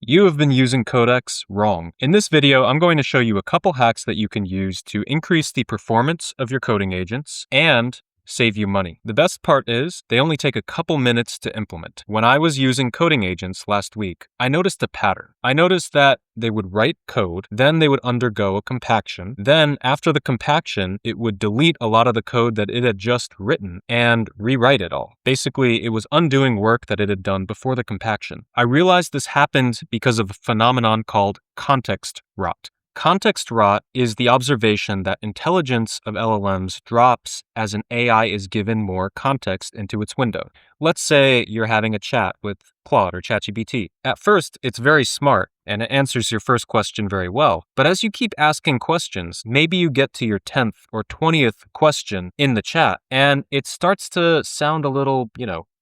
You have been using Codex wrong. In this video, I'm going to show you a couple hacks that you can use to increase the performance of your coding agents and save you money. The best part is they only take a couple minutes to implement. When I was using coding agents last week, I noticed a pattern. I noticed that they would write code, then they would undergo a compaction. Then after the compaction, it would delete a lot of the code that it had just written and rewrite it all. Basically, it was undoing work that it had done before the compaction. I realized this happened because of a phenomenon called context rot. Context rot is the observation that intelligence of LLMs drops as an AI is given more context into its window. Let's say you're having a chat with Claude or ChatGPT. At first, it's very smart and it answers your first question very well. But as you keep asking questions, maybe you get to your 10th or 20th question in the chat and it starts to sound a little,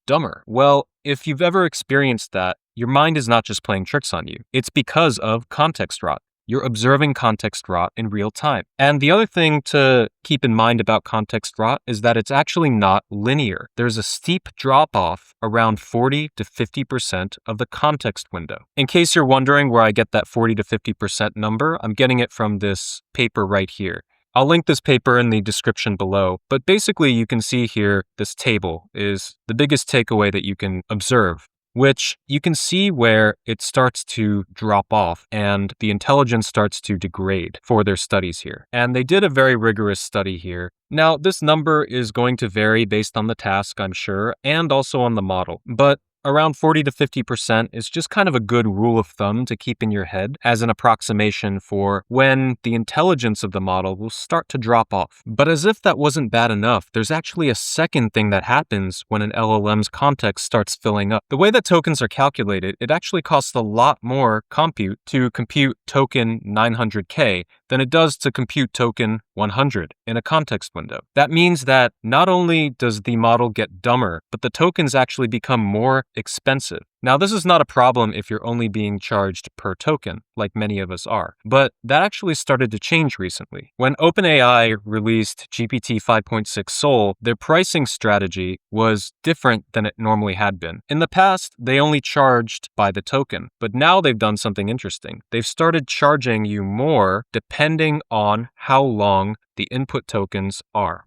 dumber. Well, if you've ever experienced that, your mind is not just playing tricks on you. It's because of context rot. You're observing context rot in real time. And the other thing to keep in mind about context rot is that it's actually not linear. There's a steep drop off around 40 to 50% of the context window. In case you're wondering where I get that 40 to 50% number, I'm getting it from this paper right here. I'll link this paper in the description below, but basically you can see here this table is the biggest takeaway that you can observe, which you can see where it starts to drop off and the intelligence starts to degrade for their studies here. And they did a very rigorous study here. Now, this number is going to vary based on the task, I'm sure, and also on the model, but around 40 to 50% is just kind of a good rule of thumb to keep in your head as an approximation for when the intelligence of the model will start to drop off. But as if that wasn't bad enough, there's actually a second thing that happens when an LLM's context starts filling up. The way that tokens are calculated, it actually costs a lot more compute to compute token 900K than it does to compute token 100 in a context window. That means that not only does the model get dumber, but the tokens actually become more expensive. Now, this is not a problem if you're only being charged per token, like many of us are, but that actually started to change recently. When OpenAI released GPT 5.6 Sol, their pricing strategy was different than it normally had been. In the past, they only charged by the token, but now they've done something interesting. They've started charging you more depending on how long the input tokens are.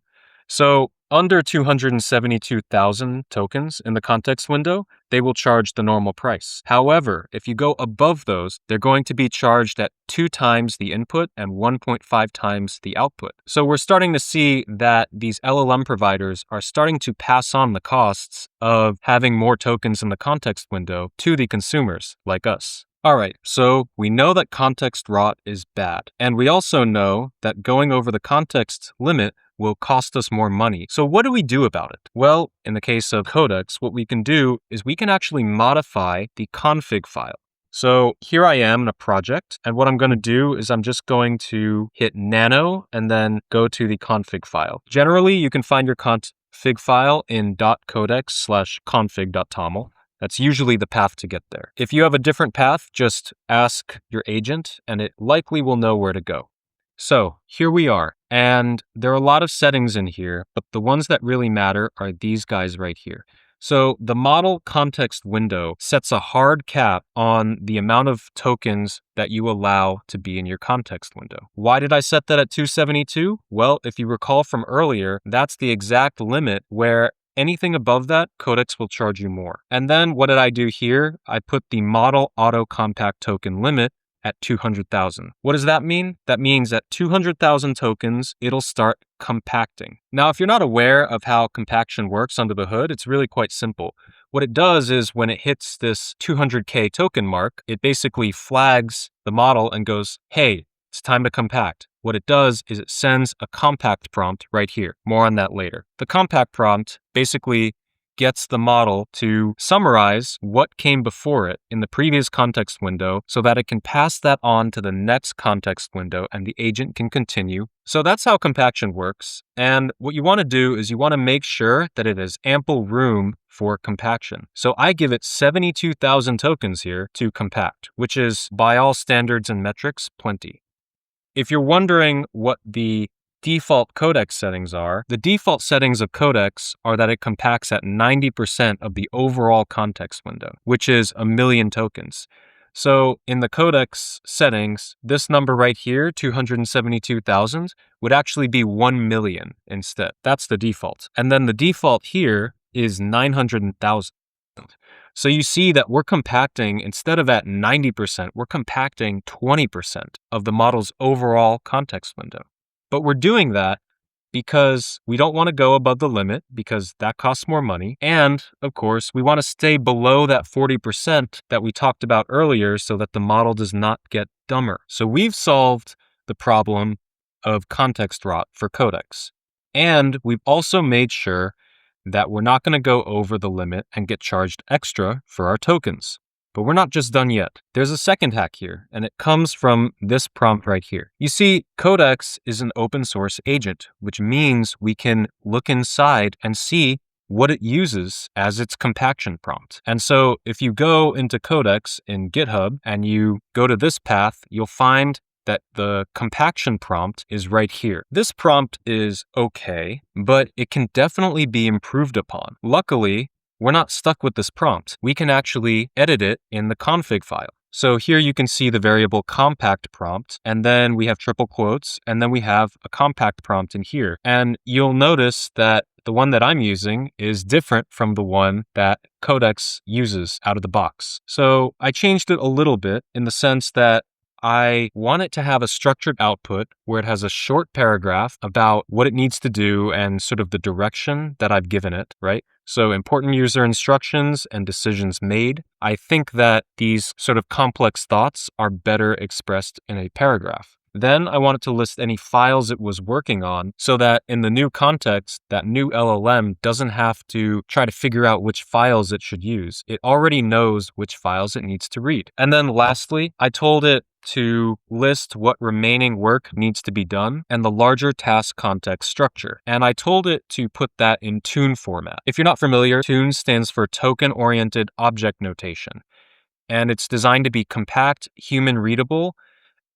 So under 272,000 tokens in the context window, they will charge the normal price. However, if you go above those, they're going to be charged at 2 times the input and 1.5 times the output. So we're starting to see that these LLM providers are starting to pass on the costs of having more tokens in the context window to the consumers like us. All right, so we know that context rot is bad. And we also know that going over the context limit will cost us more money. So what do we do about it? Well, in the case of Codex, what we can do is we can actually modify the config file. So here I am in a project, and what I'm going to do is I'm just going to hit nano and then go to the config file. Generally, you can find your config file in .codex/config.toml. That's usually the path to get there. If you have a different path, just ask your agent and it likely will know where to go. So here we are, and there are a lot of settings in here, but the ones that really matter are these guys right here. So the model context window sets a hard cap on the amount of tokens that you allow to be in your context window. Why did I set that at 272? Well, if you recall from earlier, that's the exact limit where anything above that, Codex will charge you more. And then what did I do here? I put the model auto compact token limit at 200,000. What does that mean? That means at 200,000 tokens, it'll start compacting. Now, if you're not aware of how compaction works under the hood, it's really quite simple. What it does is when it hits this 200K token mark, it basically flags the model and goes, hey, it's time to compact. What it does is it sends a compact prompt right here. More on that later. The compact prompt basically gets the model to summarize what came before it in the previous context window so that it can pass that on to the next context window and the agent can continue. So that's how compaction works. And what you want to do is you want to make sure that it has ample room for compaction. So I give it 72,000 tokens here to compact, which is by all standards and metrics, plenty. If you're wondering what the default Codex settings are, the default settings of Codex are that it compacts at 90% of the overall context window, which is 1 million tokens. So in the Codex settings, this number right here, 272,000, would actually be 1 million instead. That's the default. And then the default here is 900,000. So you see that we're compacting, instead of at 90%, we're compacting 20% of the model's overall context window. But we're doing that because we don't want to go above the limit because that costs more money. And of course, we want to stay below that 40% that we talked about earlier so that the model does not get dumber. So we've solved the problem of context rot for Codex. And we've also made sure that we're not going to go over the limit and get charged extra for our tokens. But we're not just done yet. There's a second hack here, and it comes from this prompt right here. You see, Codex is an open source agent, which means we can look inside and see what it uses as its compaction prompt. And so if you go into Codex in GitHub and you go to this path, you'll find that the compaction prompt is right here. This prompt is okay, but it can definitely be improved upon. Luckily, we're not stuck with this prompt. We can actually edit it in the config file. So here you can see the variable compact prompt, and then we have triple quotes, and then we have a compact prompt in here. And you'll notice that the one that I'm using is different from the one that Codex uses out of the box. So I changed it a little bit in the sense that I want it to have a structured output where it has a short paragraph about what it needs to do and sort of the direction that I've given it, right? So important user instructions and decisions made. I think that these sort of complex thoughts are better expressed in a paragraph. Then I want it to list any files it was working on so that in the new context, that new LLM doesn't have to try to figure out which files it should use. It already knows which files it needs to read. And then lastly, I told it to list what remaining work needs to be done and the larger task context structure. And I told it to put that in tune format. If you're not familiar, tune stands for token-oriented object notation. And it's designed to be compact, human readable,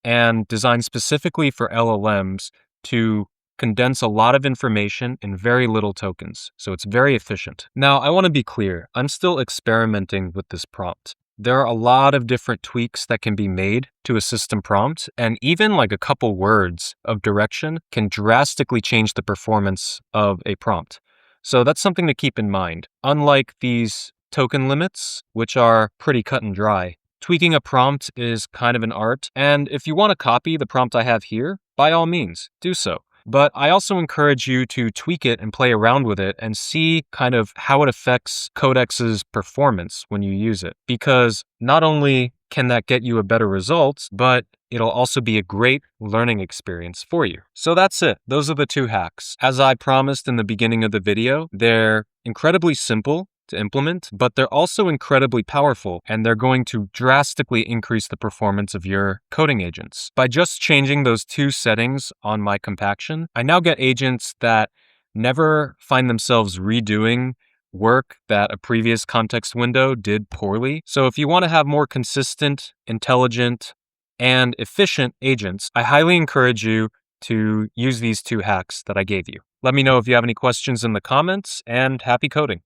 and designed specifically for LLMs to condense a lot of information in very little tokens. So it's very efficient. Now, I want to be clear. I'm still experimenting with this prompt. There are a lot of different tweaks that can be made to a system prompt, and even like a couple words of direction can drastically change the performance of a prompt. So that's something to keep in mind. Unlike these token limits, which are pretty cut and dry, tweaking a prompt is kind of an art. And if you want to copy the prompt I have here, by all means, do so. But I also encourage you to tweak it and play around with it and see kind of how it affects Codex's performance when you use it. Because not only can that get you a better result, but it'll also be a great learning experience for you. So that's it. Those are the two hacks. As I promised in the beginning of the video, they're incredibly simple to implement, but they're also incredibly powerful, and they're going to drastically increase the performance of your coding agents. By just changing those two settings on my compaction, I now get agents that never find themselves redoing work that a previous context window did poorly. So if you want to have more consistent, intelligent, and efficient agents, I highly encourage you to use these two hacks that I gave you. Let me know if you have any questions in the comments, and happy coding.